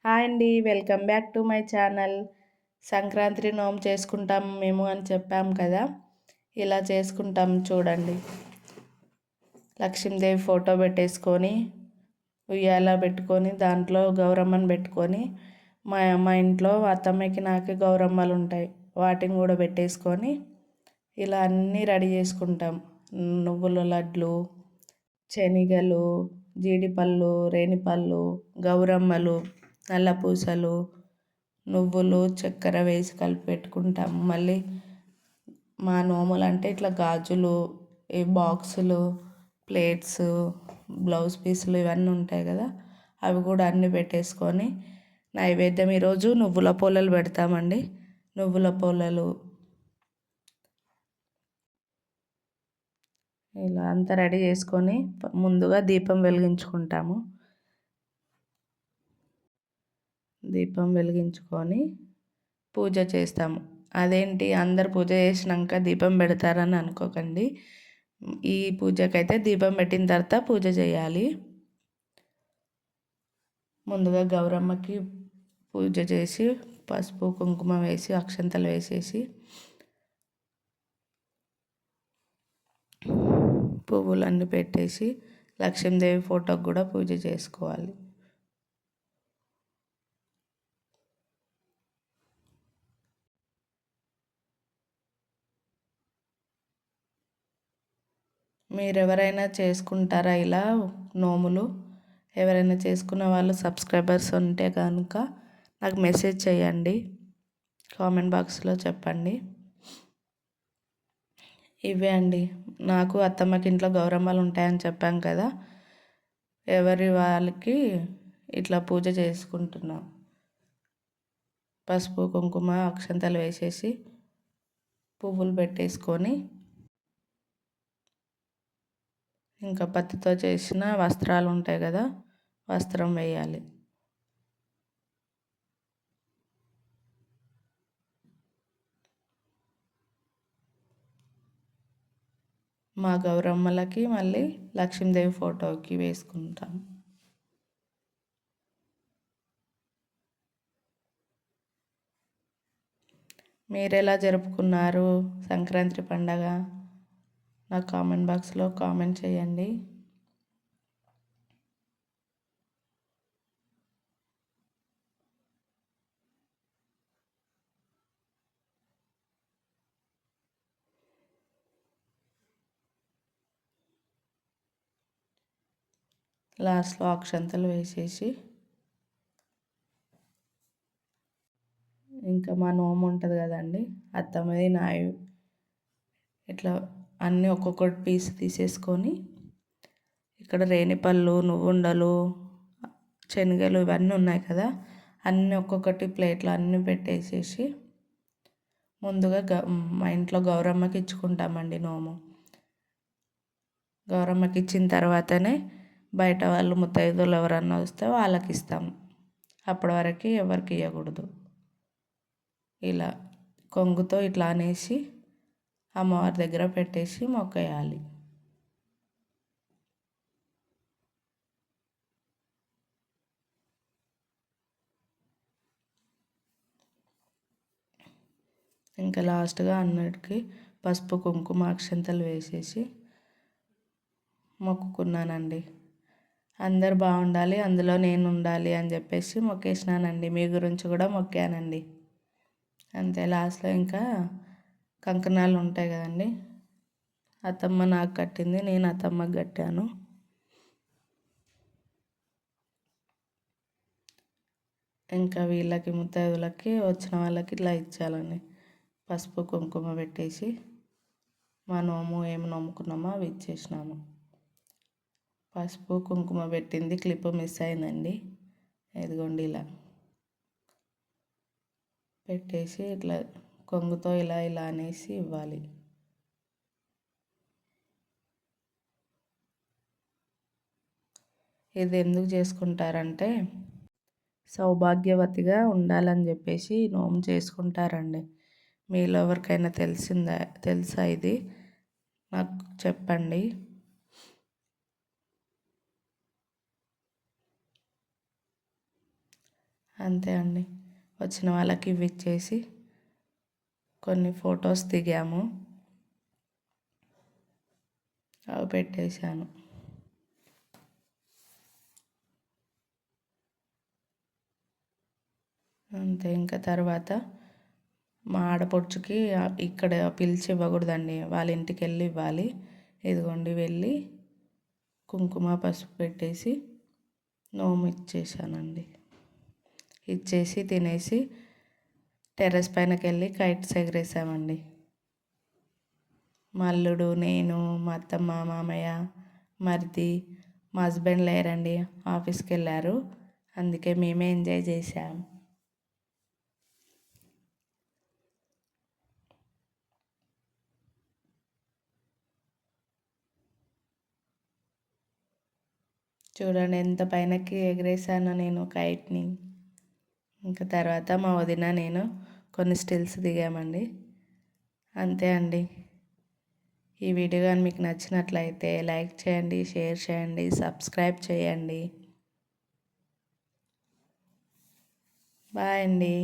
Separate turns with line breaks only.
Hi అండి. Welcome back to my channel. Sankranti నోము చేసుకుంటాం మేము అని చెప్పాం కదా! ఇలా చేసుకుంటాం చూడండి. లక్ష్మీదేవి ఫోటో పెట్టేసుకొని, ఉయ్యాల పెట్టుకొని, దాంట్లో గౌరమ్మని పెట్టుకొని, మా మా ఇంట్లో అత్తమ్మకి నాకు గౌరమ్మలు ఉంటాయి. వాటిని కూడా పెట్టేసుకొని, ఇలా అన్నీ రెడీ చేసుకుంటాం. నువ్వుల లడ్లు, శనగలు, జీడిపళ్ళు, రేణిపళ్ళు, గౌరమ్మలు, నల్ల పూసలు, నువ్వులు, చక్కెర వేసి కలిపి పెట్టుకుంటాము. మళ్ళీ మా నోములు అంటే ఇట్లా గాజులు, ఈ బాక్సులు, ప్లేట్స్, బ్లౌజ్ పీసులు ఇవన్నీ ఉంటాయి కదా, అవి కూడా అన్నీ పెట్టేసుకొని నైవేద్యం ఈరోజు నువ్వుల పోలలు పెడతామండి. నువ్వుల పోలలు ఇలా అంతా రెడీ చేసుకొని ముందుగా దీపం వెలిగించుకుంటాము. దీపం వెలిగించుకొని పూజ చేస్తాము. అదేంటి అందరు పూజ చేసినాక దీపం పెడతారని అనుకోకండి. ఈ పూజకైతే దీపం పెట్టిన తర్వాత పూజ చేయాలి. ముందుగా గౌరమ్మకి పూజ చేసి పసుపు కుంకుమ వేసి అక్షంతలు వేసేసి పువ్వులన్నీ పెట్టేసి లక్ష్మీదేవి ఫోటోకి కూడా పూజ చేసుకోవాలి. మీరెవరైనా చేసుకుంటారా ఇలా నోములు? ఎవరైనా చేసుకున్న వాళ్ళు సబ్స్క్రైబర్స్ ఉంటే కనుక నాకు మెసేజ్ చేయండి, కామెంట్ బాక్స్లో చెప్పండి. ఇవే అండి, నాకు అత్తమ్మకి ఇంట్లో గౌరమ్మలు ఉంటాయని చెప్పాం కదా, ఎవరి వాళ్ళకి ఇట్లా పూజ చేసుకుంటున్నాం. పసుపు కుంకుమ అక్షంతలు వేసేసి పువ్వులు పెట్టేసుకొని ఇంకా పత్తితో చేసిన వస్త్రాలు ఉంటాయి కదా, వస్త్రం వేయాలి. మా గౌరమ్మలకి మళ్ళీ లక్ష్మీదేవి ఫోటోకి వేసుకుంటాం. మీరు ఎలా జరుపుకున్నారు సంక్రాంతి పండగ? నాకు కామెంట్ బాక్స్లో కామెంట్ చేయండి. లాస్ట్లో అక్షంతలు వేసేసి ఇంకా మా నోము ఉంటుంది కదండి, అత్తమ్మది నాయి ఇట్లా అన్నీ ఒక్కొక్కటి పీస్ తీసేసుకొని ఇక్కడ రేణిపళ్ళు, నువ్వుండలు, శనగలు ఇవన్నీ ఉన్నాయి కదా, అన్నీ ఒక్కొక్కటి ప్లేట్లో అన్నీ పెట్టేసేసి ముందుగా మా ఇంట్లో గౌరమ్మకి ఇచ్చుకుంటామండి నోము. గౌరమ్మకి ఇచ్చిన తర్వాతనే బయట వాళ్ళు ముత్తైదులు ఎవరన్నా వస్తే వాళ్ళకి ఇస్తాం. అప్పటి వరకు ఎవరికి ఇవ్వకూడదు. ఇలా కొంగుతో ఇట్లా అనేసి అమ్మవారి దగ్గర పెట్టేసి మొక్కేయాలి. ఇంకా లాస్ట్గా అన్నిటికీ పసుపు కుంకుమ అక్షంతలు వేసేసి మొక్కుకున్నానండి. అందరు బాగుండాలి, అందులో నేను ఉండాలి అని చెప్పేసి మొక్కేసినానండి. మీ గురించి కూడా మొక్కానండి. అంతే. లాస్ట్లో ఇంకా కంకణాలు ఉంటాయి కదండి, అత్తమ్మ నాకు కట్టింది, నేను అత్తమ్మకి కట్టాను. ఇంకా వీళ్ళకి ముత్తైదులకి వచ్చిన వాళ్ళకి ఇట్లా ఇచ్చాలండి. పసుపు కుంకుమ పెట్టేసి మా నోము ఏమి నమ్ముకున్నామో అవి ఇచ్చేసినాము. పసుపు కుంకుమ పెట్టింది క్లిప్ మిస్ అయిందండి. ఇదిగోండి ఇలా పెట్టేసి ఇట్లా కొంగుతో ఇలా ఇలా అనేసి ఇవ్వాలి. ఇది ఎందుకు చేసుకుంటారంటే సౌభాగ్యవతిగా ఉండాలని చెప్పేసి నోము చేసుకుంటారండి. మీలో ఎవరికైనా తెలుసా ఇది? నాకు చెప్పండి. అంతే అండి. వచ్చిన వాళ్ళకి ఇవి ఇచ్చేసి కొన్ని ఫొటోస్ దిగాము, అవి పెట్టేశాను. అంతే. ఇంకా తర్వాత మా ఆడపడుచుకి ఇక్కడ పిలిచి ఇవ్వకూడదండి, వాళ్ళ ఇంటికి వెళ్ళి ఇవ్వాలి. ఇదిగోండి వెళ్ళి కుంకుమ పసుపు పెట్టేసి నోము ఇచ్చేసానండి. ఇచ్చేసి తినేసి టెర్రస్ పైనకి వెళ్ళి కైట్స్ ఎగరేసామండి. మా అల్లుడు, నేను, మా అత్తమ్మ, మామయ్య, మరిది, మా హస్బెండ్ లేరండి, ఆఫీస్కి వెళ్ళారు. అందుకే మేమే ఎంజాయ్ చేసాం. చూడండి ఎంత పైనకి ఎగరేసానో నేను కైట్ని. ఇంకా తర్వాత మా వదిన నేను కొన్ని స్టిల్స్ దిగామండి. అంతే అండి. ఈ వీడియో కానీ మీకు నచ్చినట్లయితే లైక్ చేయండి, షేర్ చేయండి, సబ్స్క్రైబ్ చేయండి. బాయ్ అండి.